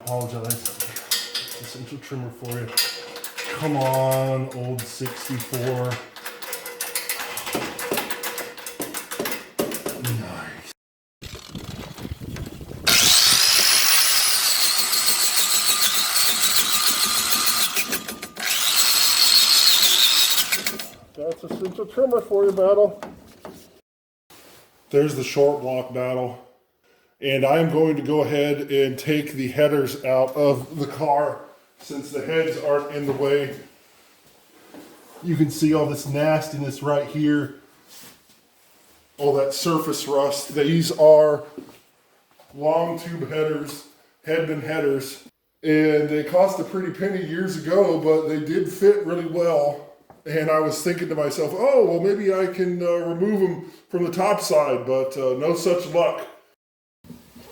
apologize. Essential trimmer for you. Come on, old 64. Nice. That's essential trimmer for you, Battle. There's the short block, Battle. And I'm going to go ahead and take the headers out of the car since the heads aren't in the way. You can see all this nastiness right here. All that surface rust. These are long tube headers, headband headers. And they cost a pretty penny years ago, but they did fit really well. And I was thinking to myself, oh, well, maybe I can remove them from the top side, but no such luck.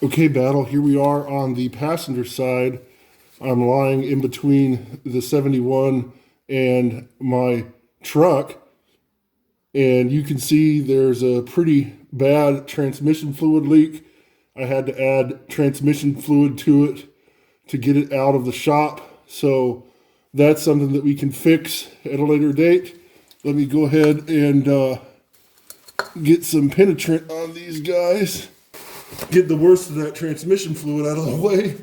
Okay, Battle, here we are on the passenger side. I'm lying in between the 71 and my truck. And you can see there's a pretty bad transmission fluid leak. I had to add transmission fluid to it to get it out of the shop. So that's something that we can fix at a later date. Let me go ahead and get some penetrant on these guys. Get the worst of that transmission fluid out of the way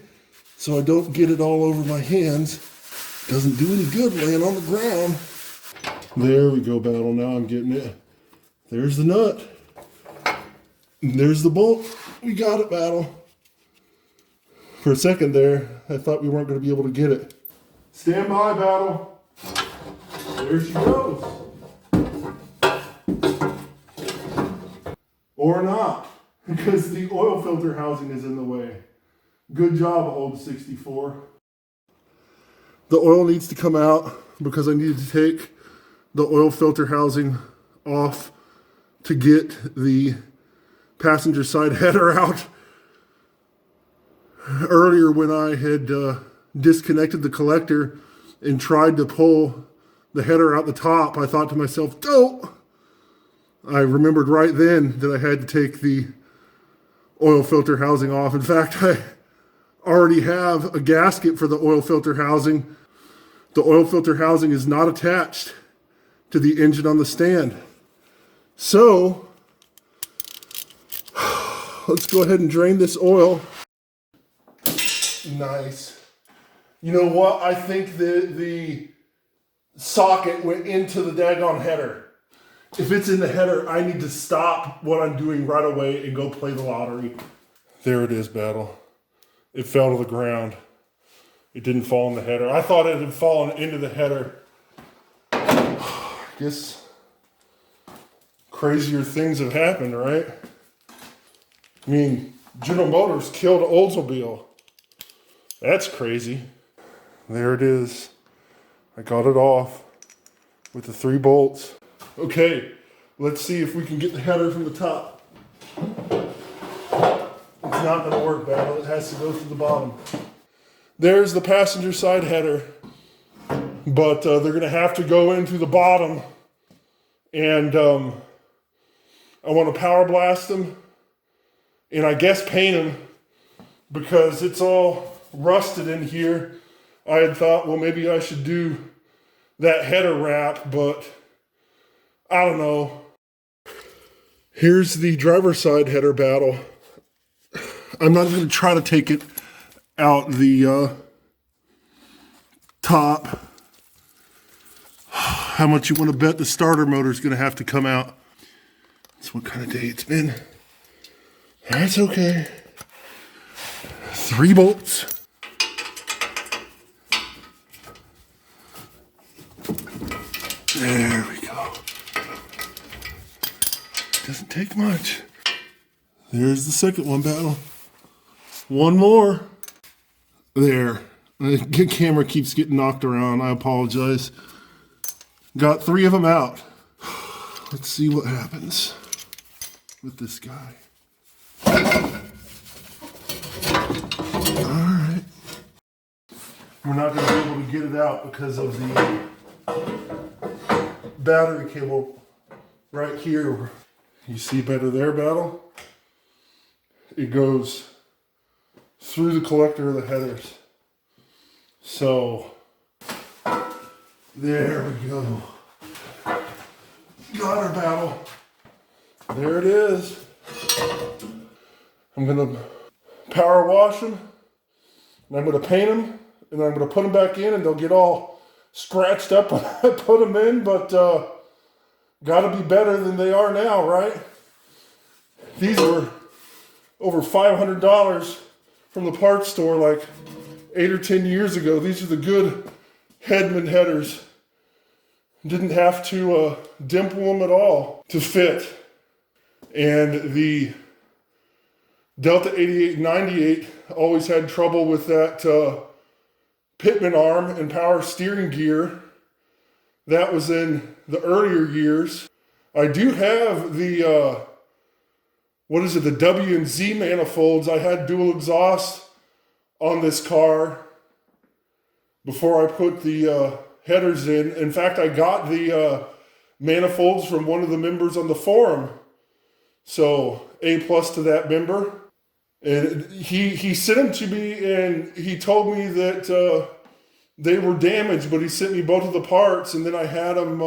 so I don't get it all over my hands. Doesn't do any good laying on the ground. There we go, Battle. Now I'm getting it. There's the nut. And there's the bolt. We got it, Battle. For a second there, I thought we weren't going to be able to get it. Stand by, Battle. There she goes. Or not, because the oil filter housing is in the way. Good job, old 64. The oil needs to come out because I needed to take the oil filter housing off to get the passenger side header out. Earlier when I had disconnected the collector and tried to pull the header out the top, I thought to myself, don't! I remembered right then that I had to take the oil filter housing off. In fact, I already have a gasket for the oil filter housing. The oil filter housing is not attached to the engine on the stand. So, let's go ahead and drain this oil. Nice. You know what? I think the socket went into the daggone header. If it's in the header, I need to stop what I'm doing right away and go play the lottery. There it is, Battle. It fell to the ground. It didn't fall in the header. I thought it had fallen into the header. I guess crazier things have happened, right? I mean, General Motors killed Oldsmobile. That's crazy. There it is. I got it off with the 3 bolts. Okay, let's see if we can get the header from the top. It's not going to work, Battle. It has to go through the bottom. There's the passenger side header, but they're going to have to go into the bottom, and I want to power blast them, and I guess paint them, because it's all rusted in here. I had thought, well, maybe I should do that header wrap, but I don't know. Here's the driver's side header, Battle. I'm not going to try to take it out the top. How much you want to bet the starter motor is going to have to come out? That's what kind of day it's been. That's okay. 3 bolts. There we go. Doesn't take much. There's the second one, Battle. 1 more. There. The camera keeps getting knocked around. I apologize. Got 3 of them out. Let's see what happens with this guy. Alright. We're not going to be able to get it out because of the battery cable right here. You see better there, Battle? It goes through the collector of the headers. So there we go. Got our battle. There it is. I'm gonna power wash them, and I'm gonna paint them, and then I'm gonna put them back in, and they'll get all scratched up when I put them in, but gotta be better than they are now, right? These were over $500 from the parts store like 8 or 10 years ago. These are the good Hedman headers. Didn't have to dimple them at all to fit. And the Delta 8898 always had trouble with that pitman arm and power steering gear. That was in the earlier years. I do have the, the W and Z manifolds. I had dual exhaust on this car before I put the headers in. In fact, I got the manifolds from one of the members on the forum. So A+ to that member. And he sent them to me, and he told me that they were damaged, but he sent me both of the parts, and then I had them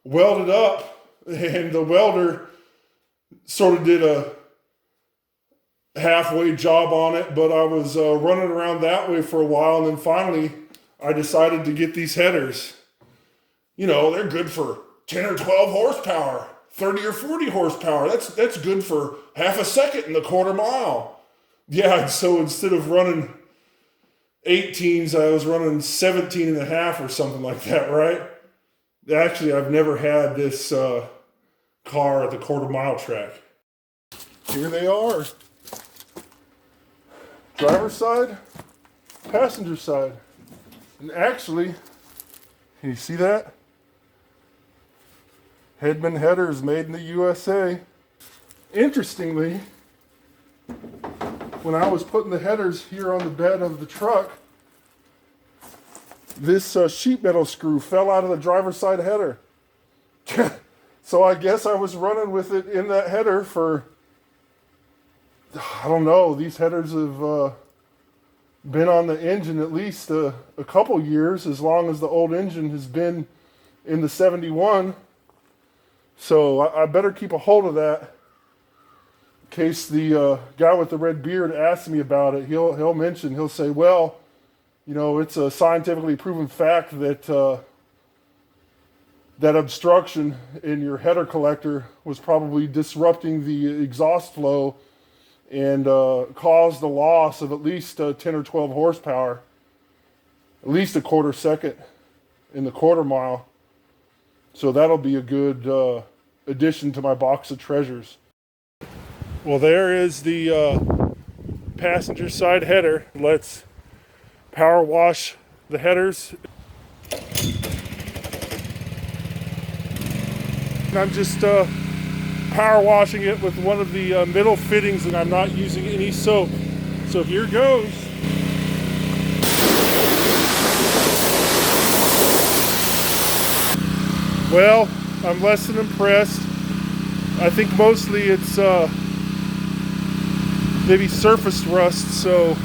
welded up, and the welder sort of did a halfway job on it, but I was running around that way for a while, and then finally I decided to get these headers. You know, they're good for 10 or 12 horsepower, 30 or 40 horsepower. That's good for half a second in the quarter mile. Yeah, so instead of running 18s, I was running 17 and a half or something like that, right? Actually, I've never had this car at the quarter mile track. Here they are. Driver's side, passenger side. And actually, can you see that? Hedman headers made in the USA. Interestingly, when I was putting the headers here on the bed of the truck, this sheet metal screw fell out of the driver's side header. So I guess I was running with it in that header for, I don't know, these headers have been on the engine at least a couple years, as long as the old engine has been in the 71. So I better keep a hold of that in case the guy with the red beard asks me about it. He'll say, well, you know, it's a scientifically proven fact that that obstruction in your header collector was probably disrupting the exhaust flow and caused the loss of at least 10 or 12 horsepower, at least a quarter second in the quarter mile. So that'll be a good addition to my box of treasures. Well, there is the passenger side header. Let's power wash the headers. And I'm just power washing it with one of the middle fittings, and I'm not using any soap. So here goes. Well, I'm less than impressed. I think mostly it's maybe surface rust, so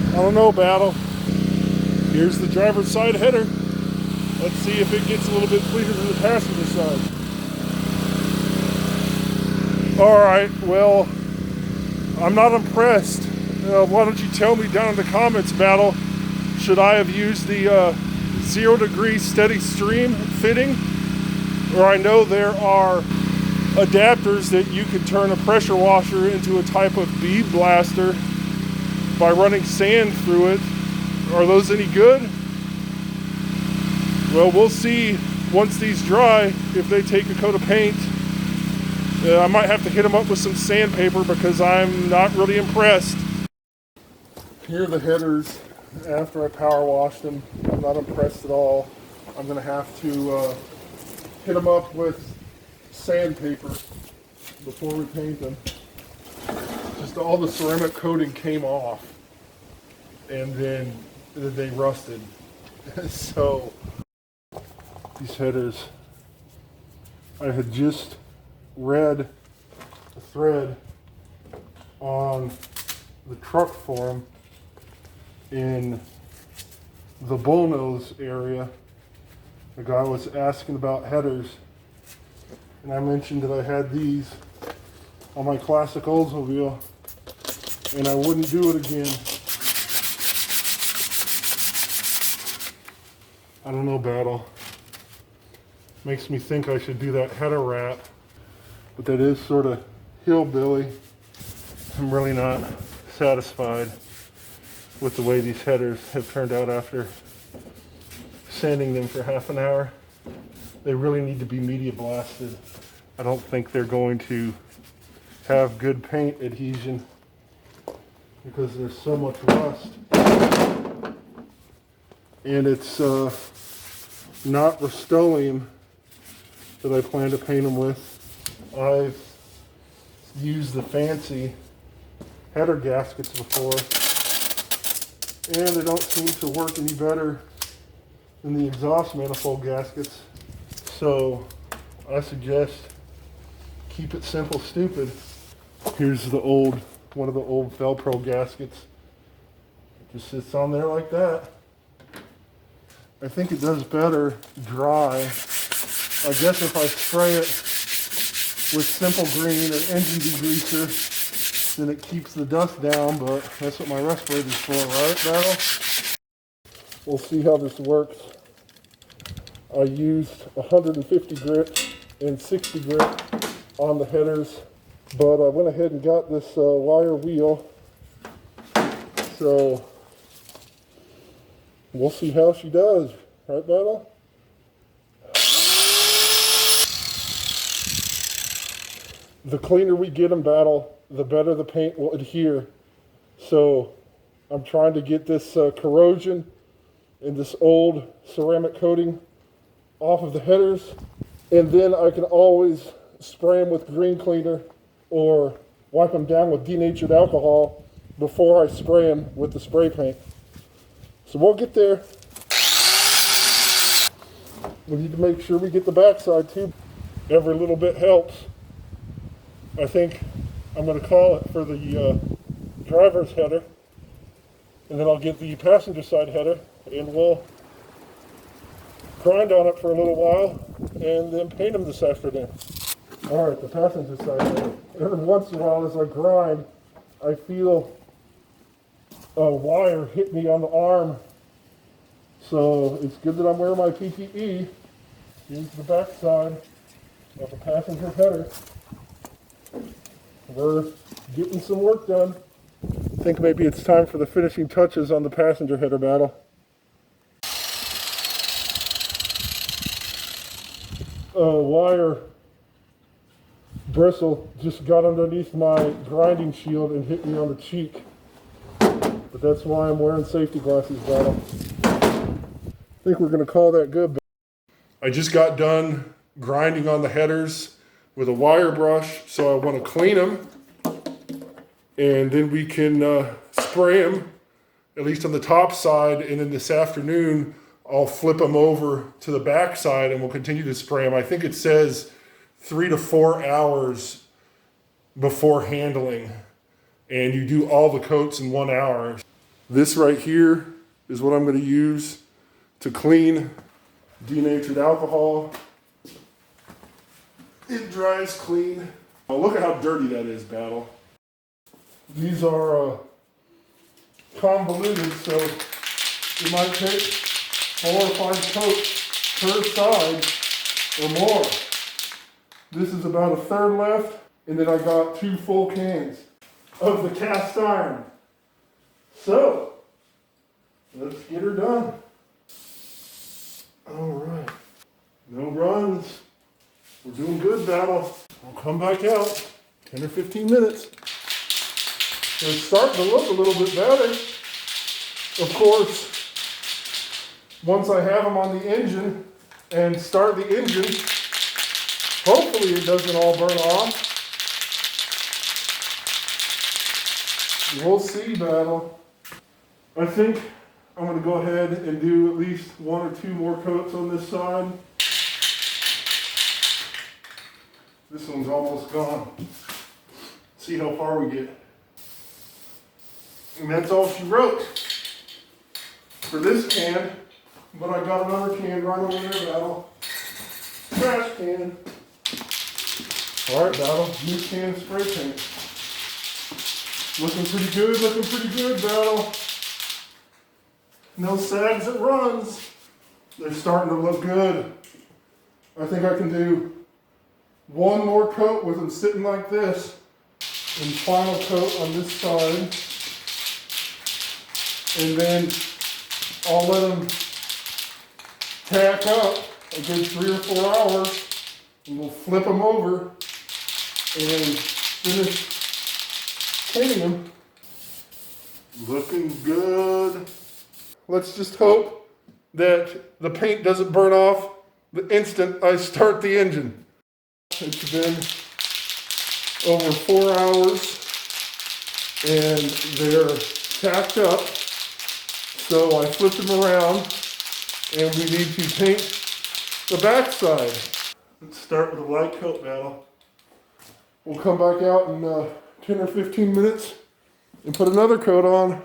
I don't know, battle. Here's the driver's side header. Let's see if it gets a little bit cleaner than the passenger side. Alright, well, I'm not impressed. Why don't you tell me down in the comments, battle, should I have used the 0 degree steady stream fitting? Or I know there are adapters that you can turn a pressure washer into a type of bead blaster by running sand through it. Are those any good? Well, we'll see once these dry if they take a coat of paint. I might have to hit them up with some sandpaper because I'm not really impressed. Here are the headers after I power washed them. I'm not impressed at all. I'm going to have to hit them up with sandpaper before we paint them. Just all the ceramic coating came off and then they rusted. So these headers, I had just read a thread on the truck forum in the bullnose area. The guy was asking about headers, and I mentioned that I had these on my classic Oldsmobile, and I wouldn't do it again. I don't know, Battle. Makes me think I should do that header wrap, but that is sort of hillbilly. I'm really not satisfied with the way these headers have turned out after sanding them for half an hour. They really need to be media blasted. I don't think they're going to have good paint adhesion because there's so much rust. And it's not Rust-Oleum that I plan to paint them with. I've used the fancy header gaskets before, and they don't seem to work any better than the exhaust manifold gaskets. So I suggest keep it simple, stupid. Here's the one of the old Velcro gaskets. It just sits on there like that. I think it does better dry. I guess if I spray it with Simple Green or engine degreaser, then it keeps the dust down, but that's what my respirator's for, right, Battle? We'll see how this works. I used 150 grit and 60 grit on the headers, but I went ahead and got this wire wheel, so we'll see how she does, right, Battle? The cleaner we get them, Battle, the better the paint will adhere. So I'm trying to get this corrosion and this old ceramic coating off of the headers, and then I can always spray them with green cleaner or wipe them down with denatured alcohol before I spray them with the spray paint. So we'll get there. We need to make sure we get the backside too. Every little bit helps. I think I'm going to call it for the driver's header, and then I'll get the passenger side header, and we'll grind on it for a little while and then paint them this afternoon. All right, the passenger side header. Every once in a while as I grind, I feel a wire hit me on the arm, so it's good that I'm wearing my PPE. Here's the back side of the passenger header. We're getting some work done. I think maybe it's time for the finishing touches on the passenger header, Battle. Wire bristle just got underneath my grinding shield and hit me on the cheek. But that's why I'm wearing safety glasses, Battle. I think we're going to call that good. I just got done grinding on the headers with a wire brush, so I want to clean them, and then we can spray them, at least on the top side, and then this afternoon I'll flip them over to the back side and we'll continue to spray them. I think it says 3 to 4 hours before handling, and you do all the coats in 1 hour. This right here is what I'm going to use to clean denatured alcohol. It dries clean. Oh, look at how dirty that is, Battle. These are convoluted, so it might take 4 or 5 coats per side or more. This is about a third left, and then I got 2 full cans of the cast iron. So, let's get her done. All right. No runs. We're doing good, Battle. I'll come back out 10 or 15 minutes. They're starting to look a little bit better. Of course, once I have them on the engine and start the engine, hopefully it doesn't all burn off. We'll see, Battle. I think I'm going to go ahead and do at least 1 or 2 more coats on this side. This one's almost gone. See how far we get. And that's all she wrote. for this can, but I got another can right over there, Battle. Trash can. All right, Battle, new can of spray paint. Looking pretty good, Battle. No sags, it runs. They're starting to look good. I think I can do one more coat with them sitting like this, and final coat on this side. And then I'll let them tack up a good 3 or 4 hours, and we'll flip them over and finish painting them. Looking good. Let's just hope that the paint doesn't burn off the instant I start the engine. It's been over 4 hours and they're tacked up. So I flipped them around and we need to paint the back side. Let's start with a light coat, Battle. We'll come back out in 10 or 15 minutes and put another coat on.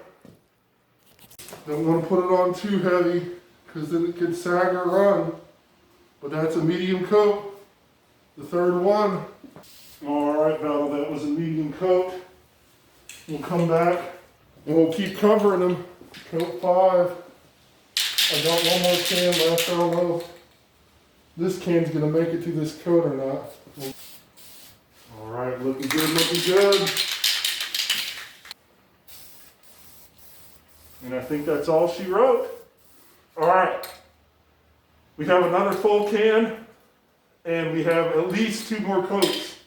Don't want to put it on too heavy because then it can sag or run. But that's a medium coat, the third one. All right, Battle, that was a medium coat. We'll come back and we'll keep covering them. Coat 5. I got one more can left. I don't know if this can's gonna make it to this coat or not. All right, looking good. And I think that's all she wrote. All right, we have another full can and we have at least 2 more coats.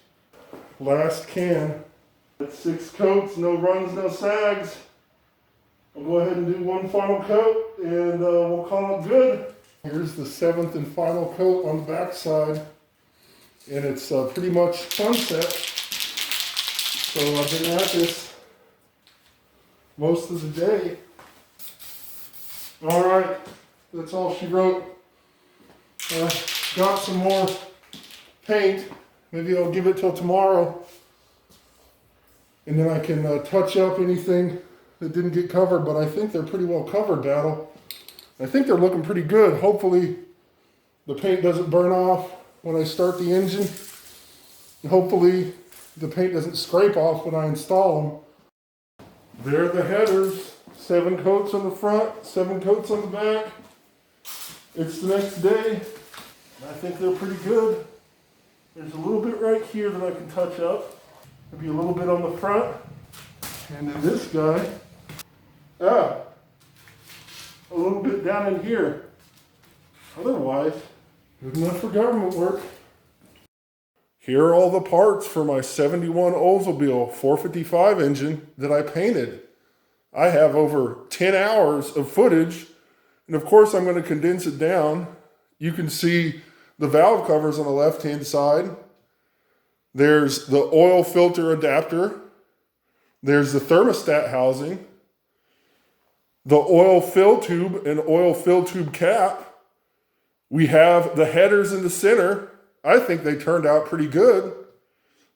Last can. That's 6 coats, no runs, no sags. I'll go ahead and do one final coat and we'll call it good. Here's the 7th and final coat on the back side. And it's pretty much sunset. So I've been at this most of the day. All right, that's all she wrote. Got some more paint. Maybe I'll give it till tomorrow. And then I can touch up anything that didn't get covered, but I think they're pretty well covered, Battle. I think they're looking pretty good. Hopefully the paint doesn't burn off when I start the engine. And hopefully the paint doesn't scrape off when I install them. There are the headers. 7 coats on the front, 7 coats on the back. It's the next day. I think they're pretty good. There's a little bit right here that I can touch up. Maybe a little bit on the front. And then this guy. A little bit down in here. Otherwise, good enough for government work. Here are all the parts for my 71 Oldsmobile 455 engine that I painted. I have over 10 hours of footage, and of course I'm going to condense it down. You can see the valve covers on the left-hand side. There's the oil filter adapter. There's the thermostat housing, the oil fill tube and oil fill tube cap. We have the headers in the center. I think they turned out pretty good.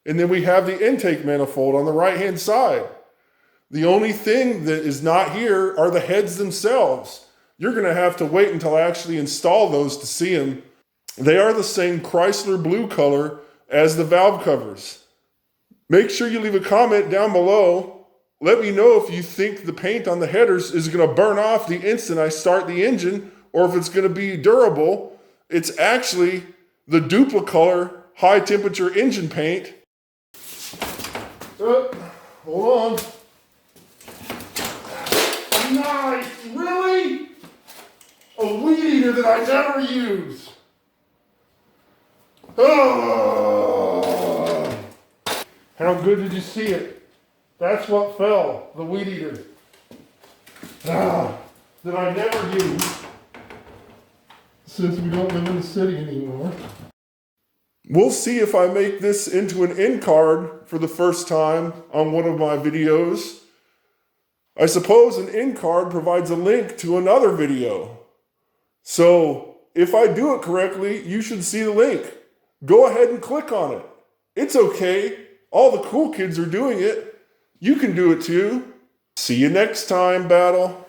And then we have the intake manifold on the right-hand side. The only thing that is not here are the heads themselves. You're going to have to wait until I actually install those to see them. They are the same Chrysler blue color as the valve covers. Make sure you leave a comment down below. Let me know if you think the paint on the headers is going to burn off the instant I start the engine, or if it's going to be durable. It's actually the Duplicolor high temperature engine paint. Hold on. Nice, really? A weed eater that I never use. Oh. How good did you see it? That's what fell, the weed eater. That I never use since we don't live in the city anymore. We'll see if I make this into an end card for the first time on one of my videos. I suppose an end card provides a link to another video. So if I do it correctly, you should see the link. Go ahead and click on it. It's okay. All the cool kids are doing it. You can do it too. See you next time, Battle.